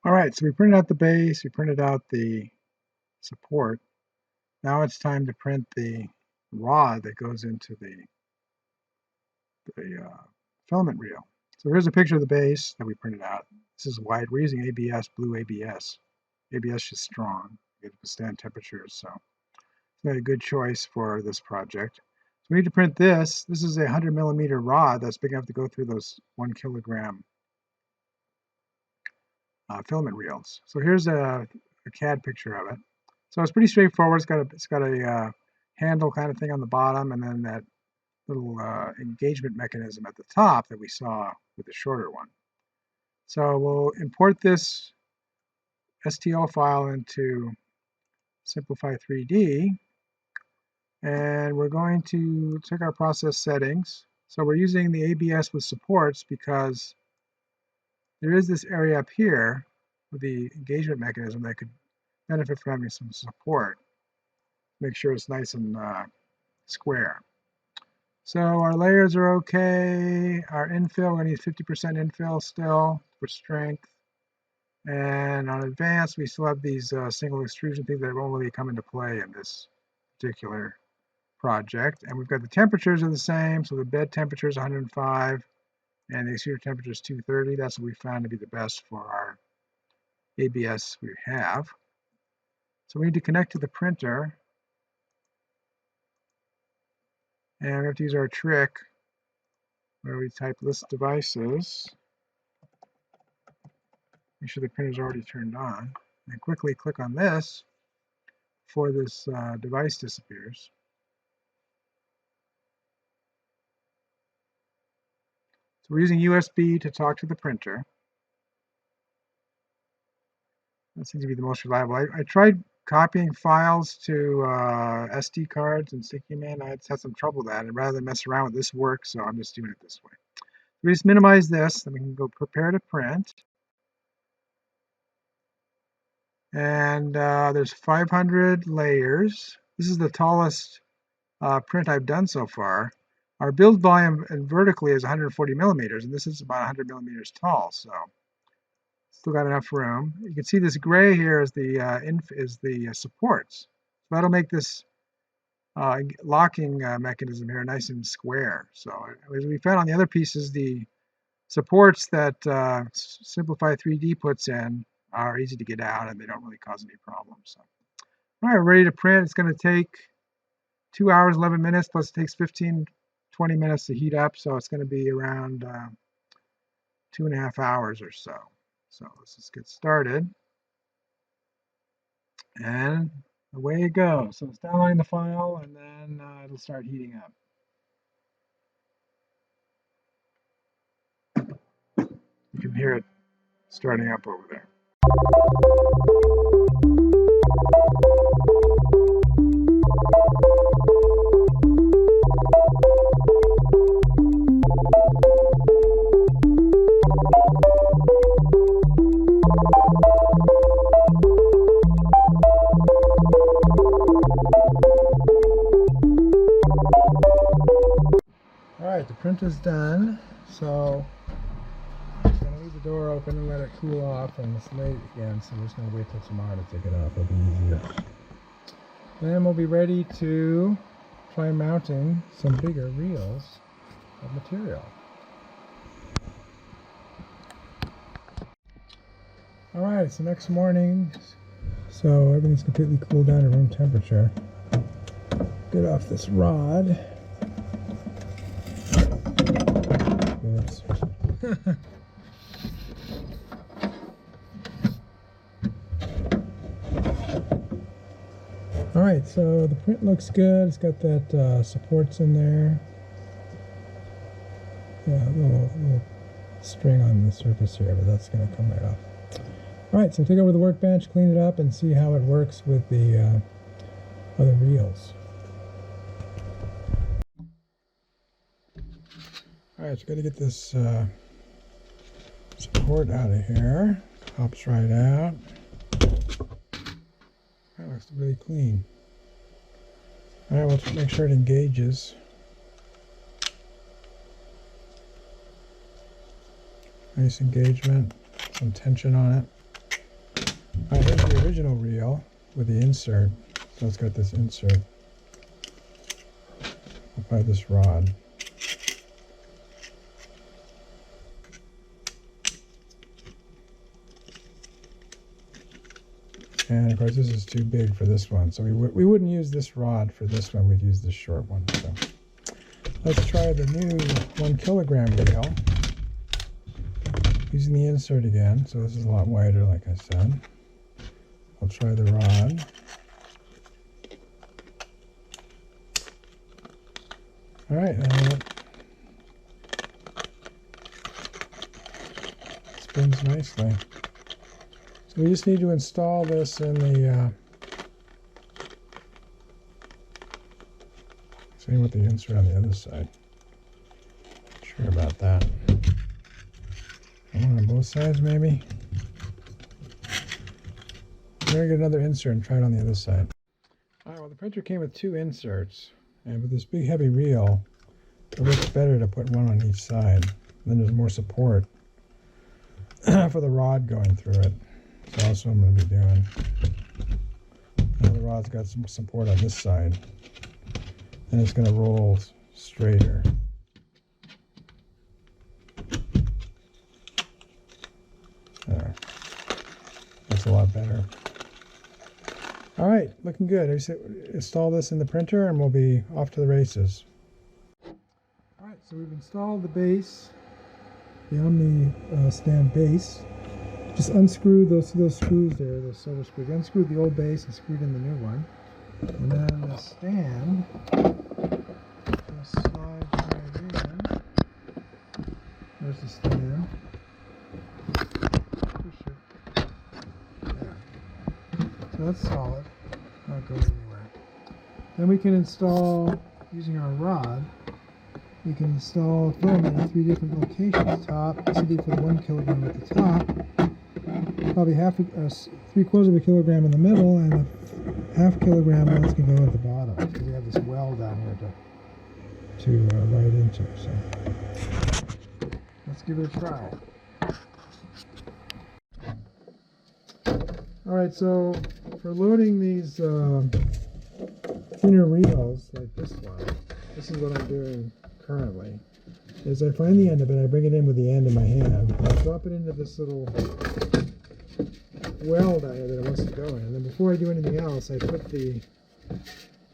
All right, so we printed out the base, we printed out the support. Now it's time to print the rod that goes into the filament reel. So here's a picture of the base that we printed out. This is white. We're using ABS, blue ABS. ABS is strong. It can withstand temperatures, so it's a good choice for this project. So we need to print this. This is a 100 millimeter rod that's big enough to go through those 1 kilogram filament reels. So here's a CAD picture of it. So it's pretty straightforward. It's got a handle kind of thing on the bottom, and then that little engagement mechanism at the top that we saw with the shorter one. So we'll import this STL file into Simplify 3D, and we're going to check our process settings. So we're using the ABS with supports because there is this area up here with the engagement mechanism that could benefit from having some support. Make sure it's nice and square. So our layers are okay. Our infill, we're going to use 50% infill still for strength. And on advanced, we still have these single extrusion things that won't really come into play in this particular project. And we've got the temperatures are the same. So the bed temperature is 105 and the extruder temperature is 230. That's what we found to be the best for our ABS we have. So we need to connect to the printer. And we have to use our trick where we type list devices. Make sure the printer's already turned on. And quickly click on this before this device disappears. So we're using USB to talk to the printer. That seems to be the most reliable. I tried copying files to SD cards and sticking them in. I had some trouble with that, and rather than mess around with this work, so I'm just doing it this way. We just minimize this, then we can go prepare to print. And there's 500 layers. This is the tallest print I've done so far. Our build volume and vertically is 140 millimeters, and this is about 100 millimeters tall, so still got enough room. You can see this gray here is the supports. So that'll make this locking mechanism here nice and square. So as we found on the other pieces, the supports that Simplify 3D puts in are easy to get out and they don't really cause any problems. So, all right, we're ready to print. It's going to take 2 hours, 11 minutes, plus it takes 15, 20 minutes to heat up. So it's going to be around 2.5 hours or so. So let's just get started. And away it goes. So it's downloading the file and then it'll start heating up. You can hear it starting up over there. Alright, the print is done, so I'm going to leave the door open and let it cool off, and it's late again, so we're just going to wait till tomorrow to take it off. It'll be easier. Then we'll be ready to try mounting some bigger reels of material. Alright, it's the next morning, so everything's completely cooled down to room temperature. Get off this rod. Oops. Alright, so the print looks good. It's got that supports in there. Yeah, a little string on the surface here, but that's going to come right off. Alright, so take over the workbench, clean it up, and see how it works with the other reels. Alright, so got to get this support out of here. Pops right out. That looks really clean. Alright, we'll make sure it engages. Nice engagement, some tension on it. Alright, here's the original reel with the insert. So it's got this insert up by this rod. And of course this is too big for this one, so we wouldn't use this rod for this one, we'd use this short one. So let's try the new 1 kilogram reel using the insert again. So this is a lot wider, like I said. I'll try the rod. Alright, it spins nicely. So we just need to install this in the same with the insert on the other side. Not sure about that. One on both sides, maybe. I'm going to get another insert and try it on the other side. Alright, well the printer came with 2 inserts, and with this big heavy reel, it works better to put one on each side. Then there's more support for the rod going through it. So that's what I'm going to be doing. Now the rod's got some support on this side, and it's going to roll straighter. There. That's a lot better. All right, looking good. I install this in the printer and we'll be off to the races. All right, so we've installed the base, the OmniStand base. Just unscrew those screws there, those silver screws. Unscrewed the old base and screwed in the new one. And then the stand just slides right in. There's the stand. So that's solid, not going anywhere. Then we can install, using our rod, we can install filament in 3 different locations. Top, this will be for the 1 kilogram at the top, probably 3/4 of a kilogram in the middle, and a ½ kilogram ones can go at the bottom. So we have this well down here to write into. So let's give it a try. Alright, so for loading these thinner reels like this one, this is what I'm doing currently, is I find the end of it, I bring it in with the end in my hand, I drop it into this little well down here that it wants to go in, and then before I do anything else, I put the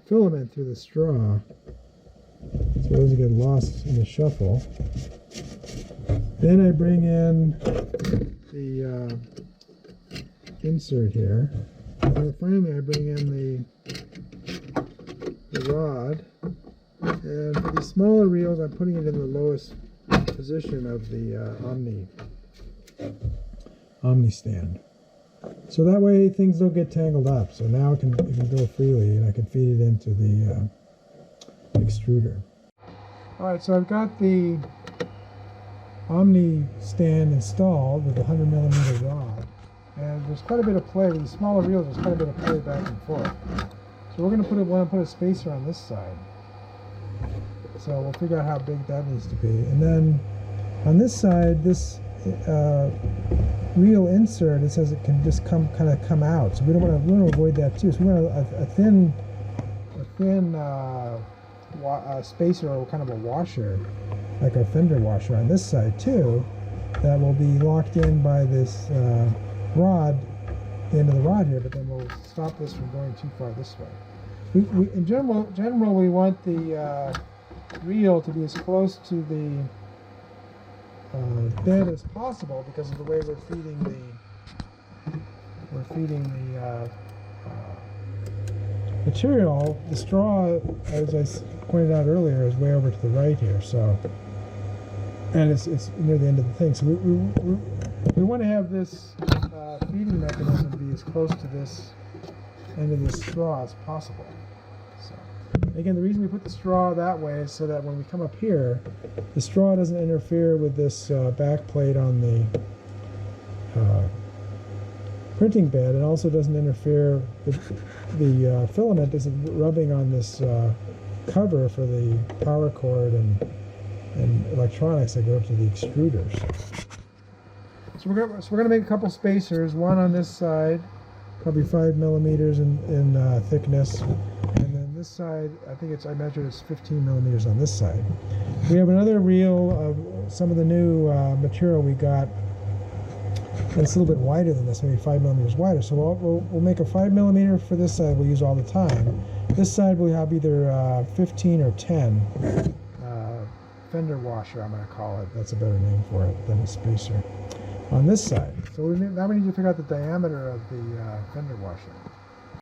filament through the straw so it doesn't get lost in the shuffle. Then I bring in the insert here, and then finally I bring in the rod, and for these smaller reels I'm putting it in the lowest position of the OmniStand, so that way things don't get tangled up. So now it can go freely, and I can feed it into the extruder. Alright, so I've got the OmniStand installed with the 100mm rod. And there's quite a bit of play with these smaller reels. There's quite a bit of play back and forth. So we're going to want to put a spacer on this side. So we'll figure out how big that needs to be. And then on this side, this reel insert, it says it can just kind of come out. So we want to avoid that too. So we want a thin spacer, or kind of a washer, like a Fender washer on this side too, that will be locked in by this rod, the end of the rod here, but then we'll stop this from going too far this way. We in general we want the reel to be as close to the bed as possible, because of the way we're feeding the material. The straw, as I pointed out earlier, is way over to the right here, so, and it's near the end of the thing. So we want to have this feeding mechanism be as close to this end of this straw as possible. So again, the reason we put the straw that way is so that when we come up here, the straw doesn't interfere with this back plate on the printing bed, and also doesn't interfere with the filament isn't rubbing on this cover for the power cord and electronics that go to the extruders. So we're going to make a couple spacers, one on this side probably 5 millimeters in thickness. And then this side, I measured it's 15 millimeters on this side. We have another reel of some of the new material we got. And it's a little bit wider than this, maybe 5 millimeters wider. So we'll make a 5 millimeter for this side we'll use all the time. This side we'll have either 15 or 10. Fender washer, I'm going to call it. That's a better name for it than a spacer. On this side. So now we need to figure out the diameter of the fender washer.